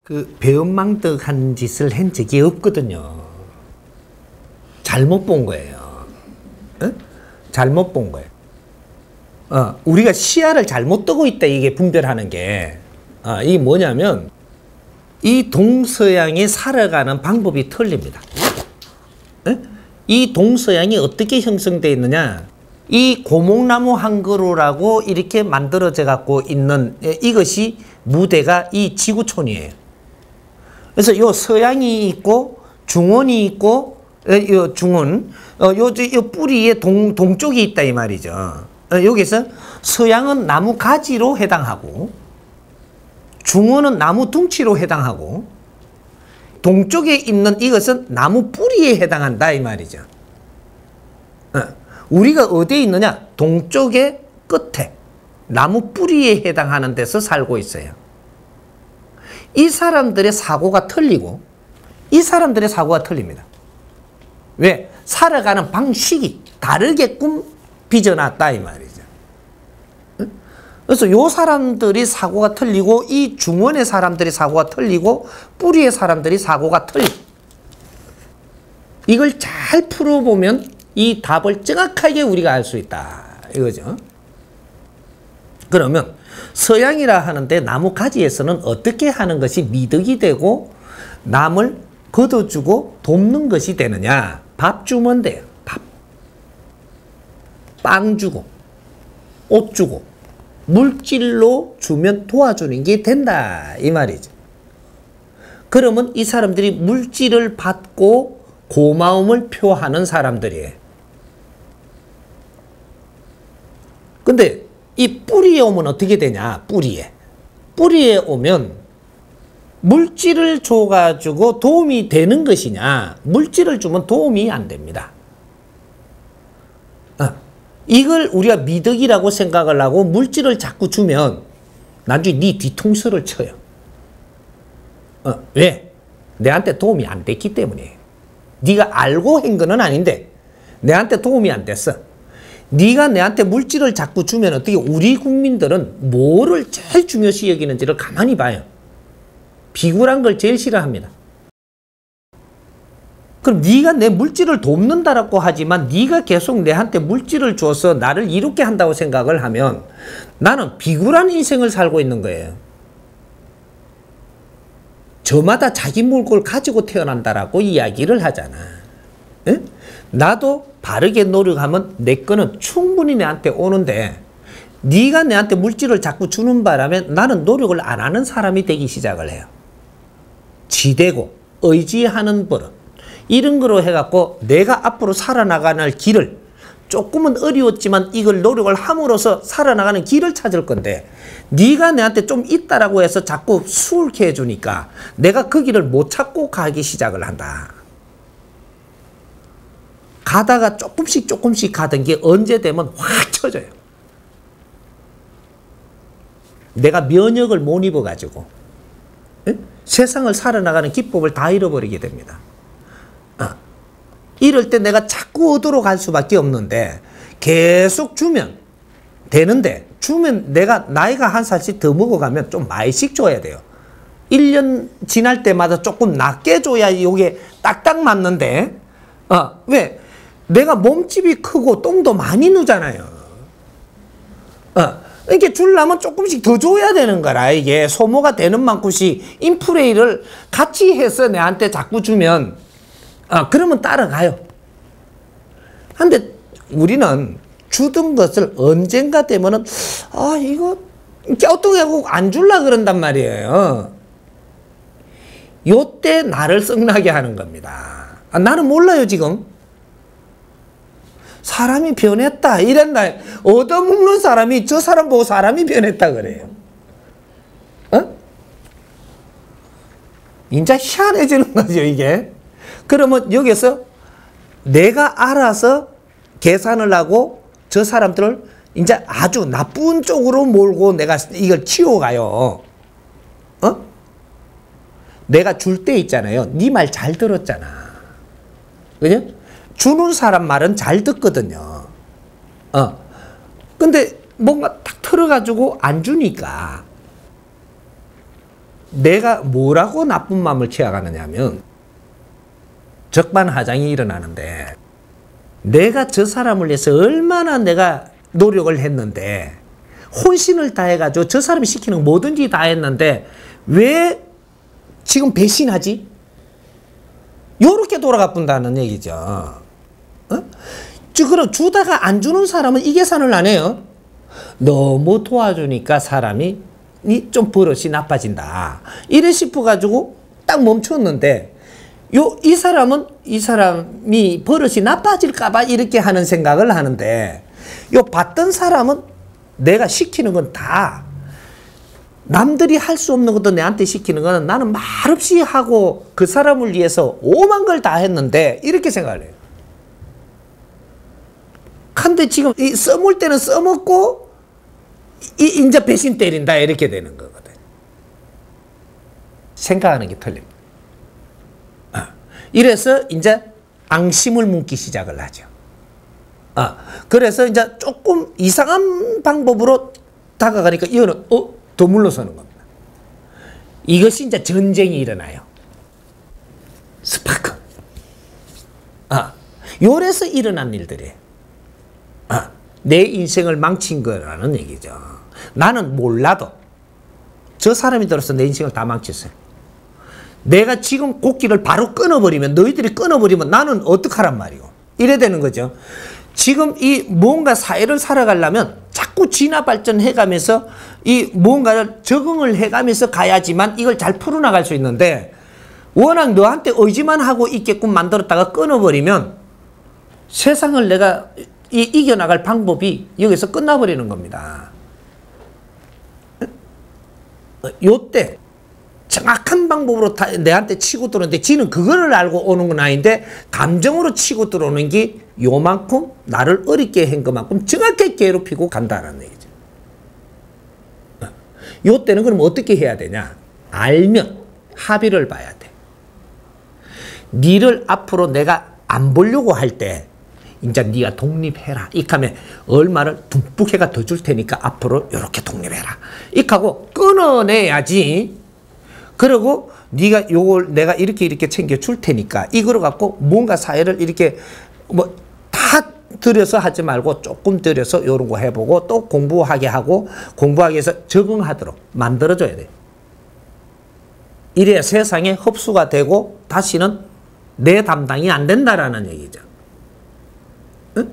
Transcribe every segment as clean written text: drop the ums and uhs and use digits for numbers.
그 배은망덕한 짓을 한 적이 없거든요. 잘못 본 거예요. 어? 잘못 본 거예요. 우리가 시야를 잘못 뜨고 있다, 이게 분별하는 게. 이게 뭐냐면, 이 동서양이 살아가는 방법이 틀립니다. 이 동서양이 어떻게 형성되어 있느냐? 이 고목나무 한 그루라고 이렇게 만들어져 갖고 있는 이것이 무대가 이 지구촌이에요. 그래서 요 서양이 있고 중원이 있고 요 중원, 요 뿌리에 동쪽이 있다 이 말이죠. 여기서 서양은 나무 가지로 해당하고 중원은 나무 둥치로 해당하고 동쪽에 있는 이것은 나무 뿌리에 해당한다 이 말이죠. 우리가 어디에 있느냐? 동쪽의 끝에 나무 뿌리에 해당하는 데서 살고 있어요. 이 사람들의 사고가 틀리고 이 사람들의 사고가 틀립니다. 왜? 살아가는 방식이 다르게끔 빚어놨다 이 말이죠. 그래서 요 사람들이 사고가 틀리고 이 중원의 사람들이 사고가 틀리고 뿌리의 사람들이 사고가 틀리고, 이걸 잘 풀어보면 이 답을 정확하게 우리가 알 수 있다 이거죠. 그러면 서양이라 하는데 나무 가지에서는 어떻게 하는 것이 미덕이 되고 남을 걷어주고 돕는 것이 되느냐? 밥 주면 돼요. 밥. 빵 주고 옷 주고 물질로 주면 도와주는 게 된다 이 말이죠. 그러면 이 사람들이 물질을 받고 고마움을 표하는 사람들이에요. 근데 이 뿌리에 오면 어떻게 되냐? 뿌리에 오면 물질을 줘가지고 도움이 되는 것이냐? 물질을 주면 도움이 안 됩니다. 이걸 우리가 미덕이라고 생각을 하고 물질을 자꾸 주면 나중에 네 뒤통수를 쳐요. 왜? 내한테 도움이 안 됐기 때문이에요. 네가 알고 한 거는 아닌데 내한테 도움이 안 됐어. 네가 내한테 물질을 자꾸 주면 어떻게, 우리 국민들은 뭐를 제일 중요시 여기는지를 가만히 봐요. 비굴한 걸 제일 싫어합니다. 그럼 네가 내 물질을 돕는다라고 하지만 네가 계속 내한테 물질을 줘서 나를 이롭게 한다고 생각을 하면 나는 비굴한 인생을 살고 있는 거예요. 저마다 자기 물건을 가지고 태어난다라고 이야기를 하잖아. 에? 나도 바르게 노력하면 내 거는 충분히 내한테 오는데 네가 내한테 물질을 자꾸 주는 바람에 나는 노력을 안 하는 사람이 되기 시작을 해요. 지대고 의지하는 버릇, 이런 거로 해갖고 내가 앞으로 살아나가는 길을, 조금은 어려웠지만 이걸 노력을 함으로써 살아나가는 길을 찾을 건데 네가 내한테 좀 있다라고 해서 자꾸 수월케 해주니까 내가 그 길을 못 찾고 가기 시작을 한다. 가다가 조금씩 가던 게 언제 되면 확 쳐져요. 내가 면역을 못 입어가지고 세상을 살아나가는 기법을 다 잃어버리게 됩니다. 이럴 때 내가 자꾸 얻으러 갈 수밖에 없는데 계속 주면 되는데, 주면 내가 나이가 한 살씩 더 먹어가면 좀 많이씩 줘야 돼요. 1년 지날 때마다 조금 낮게 줘야 이게 딱딱 맞는데 왜? 내가 몸집이 크고 똥도 많이 누잖아요. 이렇게 주려면 조금씩 더 줘야 되는 거라. 이게 소모가 되는 만큼씩 인플레이를 같이 해서 내한테 자꾸 주면 그러면 따라가요. 근데 우리는 주던 것을 언젠가 되면은 이거 어떻게 하고 안 줄라 그런단 말이에요. 요때 나를 썩나게 하는 겁니다. 나는 몰라요 지금. 사람이 변했다 이랬나, 얻어먹는 사람이 저 사람 보고 사람이 변했다 그래요. 이제 희한해지는 거죠 이게. 그러면 여기서 내가 알아서 계산을 하고 저 사람들을 이제 아주 나쁜 쪽으로 몰고 내가 이걸 키워가요. 내가 줄 때 있잖아요. 네 말 잘 들었잖아. 그죠? 주는 사람 말은 잘 듣거든요. 근데 뭔가 탁 틀어가지고 안 주니까 내가 뭐라고 나쁜 마음을 취하가느냐면 적반하장이 일어나는데 내가 저 사람을 위해서 얼마나 내가 노력을 했는데 혼신을 다해가지고 저 사람이 시키는 뭐든지 다 했는데 왜 지금 배신하지? 요렇게 돌아가 본다는 얘기죠. 어? 그럼 주다가 안 주는 사람은 이 계산을 안 해요. 너무 도와주니까 사람이 좀 버릇이 나빠진다. 이래 싶어가지고 딱 멈췄는데 이 사람이 버릇이 나빠질까봐 이렇게 하는 생각을 하는데 받던 사람은 내가 시키는 건 다 남들이 할 수 없는 것도 내한테 시키는 거는 나는 말없이 하고 그 사람을 위해서 오만 걸 다 했는데 이렇게 생각을 해요. 근데 지금 써먹을 때는 써먹고 이제 배신 때린다 이렇게 되는 거거든. 생각하는 게 틀립니다. 이래서 이제 앙심을 묻기 시작을 하죠. 그래서 이제 조금 이상한 방법으로 다가가니까 이거는 더 물러서는 겁니다. 이것이 이제 전쟁이 일어나요. 스파크. 요래서 일어난 일들이에요. 내 인생을 망친 거라는 얘기죠. 나는 몰라도 저 사람이 들어서 내 인생을 다 망쳤어요. 내가 지금 곡기를 바로 끊어버리면 너희들이 끊어버리면 나는 어떡하란 말이오. 이래 되는 거죠. 지금 이 뭔가 사회를 살아가려면 자꾸 진화 발전해가면서 이 뭔가를 적응을 해가면서 가야지만 이걸 잘 풀어나갈 수 있는데 워낙 너한테 의지만 하고 있게끔 만들었다가 끊어버리면 세상을 내가 이겨나갈 방법이 여기서 끝나버리는 겁니다. 요때 정확한 방법으로 내한테 치고 들어오는데 지는 그거를 알고 오는 건 아닌데 감정으로 치고 들어오는 게 요만큼 나를 어렵게 한 것만큼 정확하게 괴롭히고 간다는 얘기죠. 요때는 그럼 어떻게 해야 되냐? 알면 합의를 봐야 돼. 니를 앞으로 내가 안 보려고 할 때 이제 네가 독립해라. 이카면 얼마를 듬뿍 해가 더 줄 테니까 앞으로 이렇게 독립해라. 이카고 끊어내야지. 그리고 네가 요걸 내가 이렇게 챙겨 줄 테니까 이거를 갖고 뭔가 사회를 이렇게 뭐 다 들여서 하지 말고 조금 들여서 이런 거 해보고 또 공부하게 하고 공부하기 위해서 적응하도록 만들어줘야 돼. 이래야 세상에 흡수가 되고 다시는 내 담당이 안 된다라는 얘기죠. 응?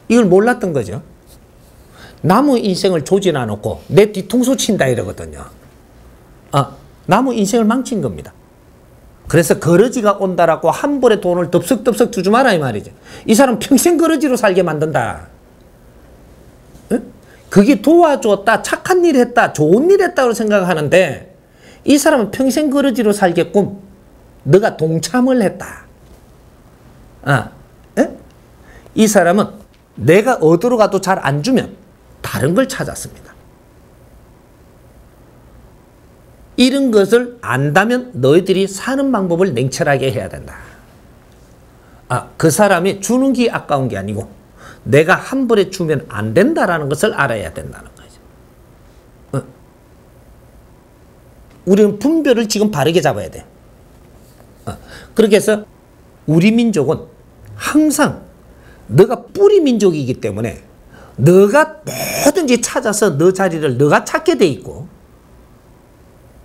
이걸 몰랐던 거죠. 남의 인생을 조지나 놓고 내 뒤통수 친다 이러거든요. 남의 인생을 망친 겁니다. 그래서 거러지가 온다라고 한 번에 돈을 덥석덥석 주지 마라 이 말이죠. 이 사람 평생 거러지로 살게 만든다. 응? 그게 도와줬다, 착한 일 했다, 좋은 일 했다고 생각하는데 이 사람은 평생 거러지로 살게끔 너가 동참을 했다. 이 사람은 내가 어디로 가도 잘 안 주면 다른 걸 찾았습니다. 이런 것을 안다면 너희들이 사는 방법을 냉철하게 해야 된다. 그 사람이 주는 게 아까운 게 아니고 내가 한 번에 주면 안 된다라는 것을 알아야 된다는 거죠. 우리는 분별을 지금 바르게 잡아야 돼. 그렇게 해서 우리 민족은 항상 너가 뿌리 민족이기 때문에 너가 뭐든지 찾아서 너 자리를 너가 찾게 돼 있고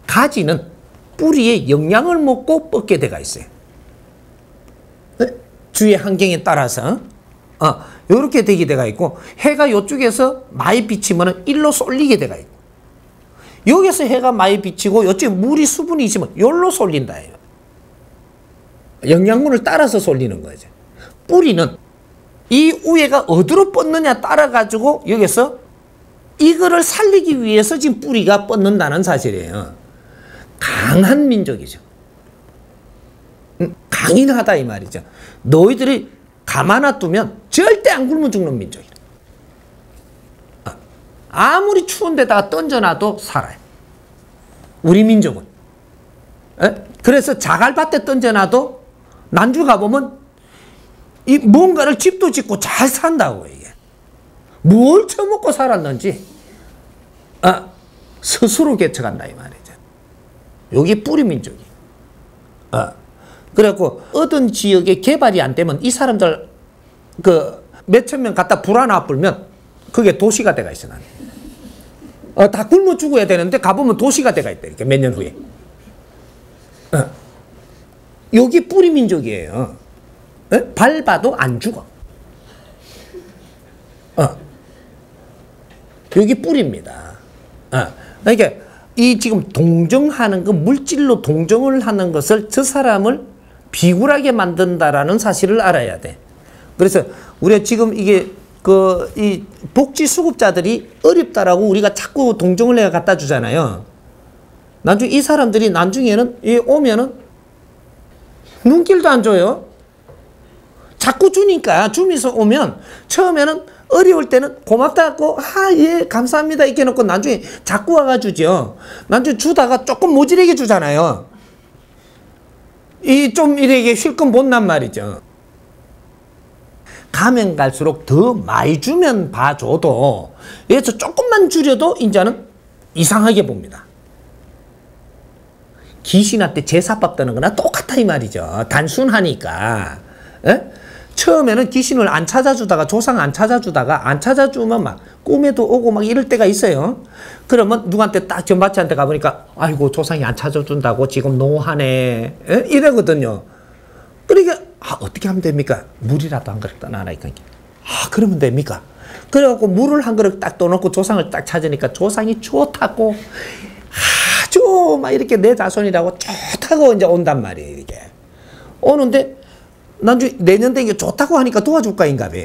가지는 뿌리에 영양을 먹고 뻗게 돼가 있어요. 주의 환경에 따라서 이렇게 되게 돼가 있고 해가 이쪽에서 많이 비치면 일로 쏠리게 돼가 있고 여기서 해가 많이 비치고 이쪽에 물이 수분이 있으면 여기로 쏠린다. 영양분을 따라서 쏠리는 거죠. 뿌리는 이 우에가 어디로 뻗느냐 따라 가지고 여기서 이거를 살리기 위해서 지금 뿌리가 뻗는다는 사실이에요. 강한 민족이죠. 강인하다 이 말이죠. 너희들이 가만 놔두면 절대 안 굶어 죽는 민족이다. 아무리 추운 데다가 던져놔도 살아요. 우리 민족은. 그래서 자갈밭에 던져놔도 난주 가보면 이 뭔가를 집도 짓고 잘 산다고 이게. 뭘 처먹고 살았는지 스스로 개척한다 이 말이죠. 여기 뿌리 민족이. 그래갖고 어떤 지역에 개발이 안 되면 이 사람들 그 몇천 명 갖다 불 하나 불면 그게 도시가 돼가 있어 나는. 다 굶어 죽어야 되는데 가보면 도시가 돼가 있다 이렇게 몇 년 후에. 여기 뿌리 민족이에요. 밟아도 안 죽어. 여기 뿌리입니다. 그러니까 이 지금 동정하는 거 물질로 동정을 하는 것을 저 사람을 비굴하게 만든다라는 사실을 알아야 돼. 그래서 우리가 지금 이게 이 복지 수급자들이 어렵다라고 우리가 자꾸 동정을 해가 갖다 주잖아요. 나중에 이 사람들이 나중에는 오면은 눈길도 안 줘요. 자꾸 주니까 주면서 오면 처음에는 어려울 때는 고맙다고 예 감사합니다 이렇게 해놓고 나중에 자꾸 와가 주죠. 나중에 주다가 조금 모질하게 주잖아요. 좀 이렇게 실컷 못난 말이죠. 가면 갈수록 더 많이 주면 봐줘도 여기서 조금만 줄여도 이제는 이상하게 봅니다. 귀신한테 제사밥 드는 거나 똑같아 이 말이죠. 단순하니까. 처음에는 귀신을 안 찾아주다가 조상 안 찾아주면 막 꿈에도 오고 막 이럴 때가 있어요. 그러면 누구한테 딱 전밭이한테 가보니까 아이고 조상이 안 찾아준다고 지금 노하네 이러거든요. 그러니까 어떻게 하면 됩니까? 물이라도 한 그릇 떠나라니까. 그러면 됩니까? 그래갖고 물을 한 그릇 딱 떠놓고 조상을 딱 찾으니까 조상이 좋다고 아주 막 이렇게 내 자손이라고 좋다고 이제 온단 말이에요. 이게 오는데 나중에 내년 되게 좋다고 하니까 도와줄까 인가 봐.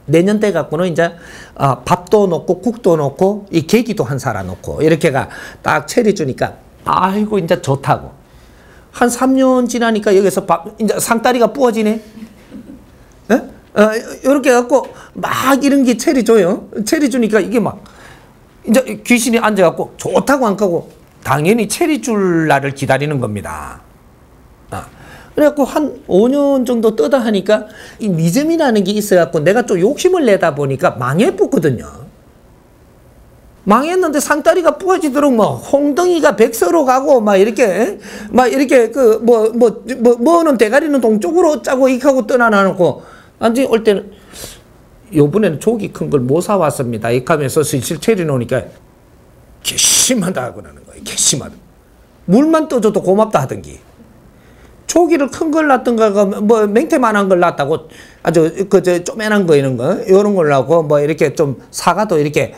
내년 돼 갖고는 이제 밥도 넣고 국도 넣고 이 계기도 한 사라 넣고 이렇게가 딱 체리 주니까 아이고 이제 좋다고. 한 3년 지나니까 여기서 이제 상다리가 부어지네. 이렇게 갖고 막 이런 게 체리 줘요. 체리 주니까 이게 막 이제 귀신이 앉아갖고 좋다고 안 가고 당연히 체리 줄 날을 기다리는 겁니다. 그래갖고 한 5년 정도 뜨다 하니까 이 미점이라는 게 있어갖고 내가 좀 욕심을 내다 보니까 망해붙거든요. 망했는데 상다리가 부어지도록 뭐 홍덩이가 백서로 가고 막 이렇게 뭐는 대가리는 동쪽으로 짜고 이렇게 하고 떠나놓고 나중에 올 때는 요번에는 조기 큰 걸 못 사왔습니다. 이렇게 하면서 슬슬 체리 놓으니까 괘씸하다 그러는 거예요. 괘씸하다. 물만 떠줘도 고맙다 하던기. 조기를 큰 걸 놨던가, 뭐, 맹태만한 걸 놨다고, 아주, 쪼매난 거, 이런 거, 요런 걸 놨고, 뭐, 이렇게 좀, 사과도 이렇게,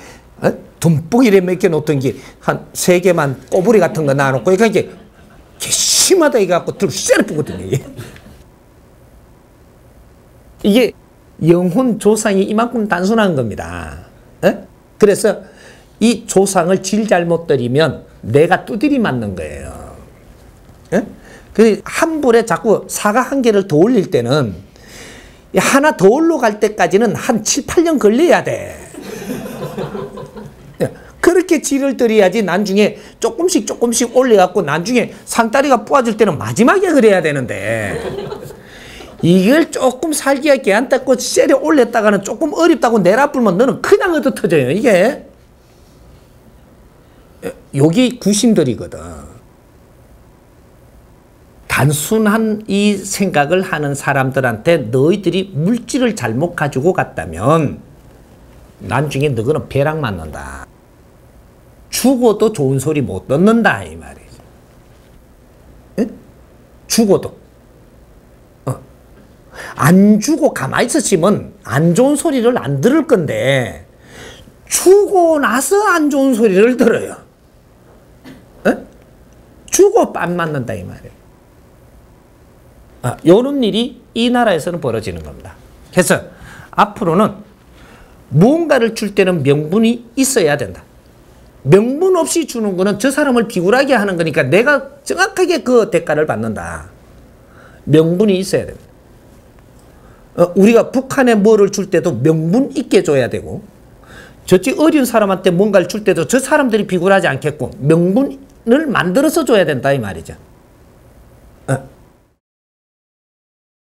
듬뿍 이래 몇 개 놓던 게, 한 3개만 꼬부리 같은 거 놔놓고, 그러니까 이게, 괘씸하다, 이거 갖고, 들고 쎄를 뿌거든요, 이게. 이게, 영혼 조상이 이만큼 단순한 겁니다. 그래서, 이 조상을 질 잘못 들이면, 내가 두드리 맞는 거예요. 한 불에 자꾸 사과 한 개를 더 올릴 때는 하나 더 올라갈 때까지는 한 7, 8년 걸려야 돼. 그렇게 질을 들여야지 나중에 조금씩 올려갖고 나중에 상다리가 부어질 때는 마지막에 그래야 되는데 이걸 조금 살기가 개안 닦고 쎄려 올렸다가는 조금 어렵다고 내라불면 너는 그냥 얻어 터져요. 이게 여기 구신들이거든. 단순한 이 생각을 하는 사람들한테 너희들이 물질을 잘못 가지고 갔다면 나중에 너희는 벼락 맞는다. 죽어도 좋은 소리 못 듣는다 이 말이죠. 죽어도. 안 주고 가만히 있었으면 안 좋은 소리를 안 들을 건데 주고 나서 안 좋은 소리를 들어요. 주고 빤 맞는다 이 말이에요. 이런 일이 이 나라에서는 벌어지는 겁니다. 그래서 앞으로는 무언가를 줄 때는 명분이 있어야 된다. 명분 없이 주는 거는 저 사람을 비굴하게 하는 거니까 내가 정확하게 그 대가를 받는다. 명분이 있어야 됩니다. 우리가 북한에 뭐를 줄 때도 명분 있게 줘야 되고 저쪽 어려운 사람한테 뭔가를 줄 때도 저 사람들이 비굴하지 않겠고 명분을 만들어서 줘야 된다 이 말이죠.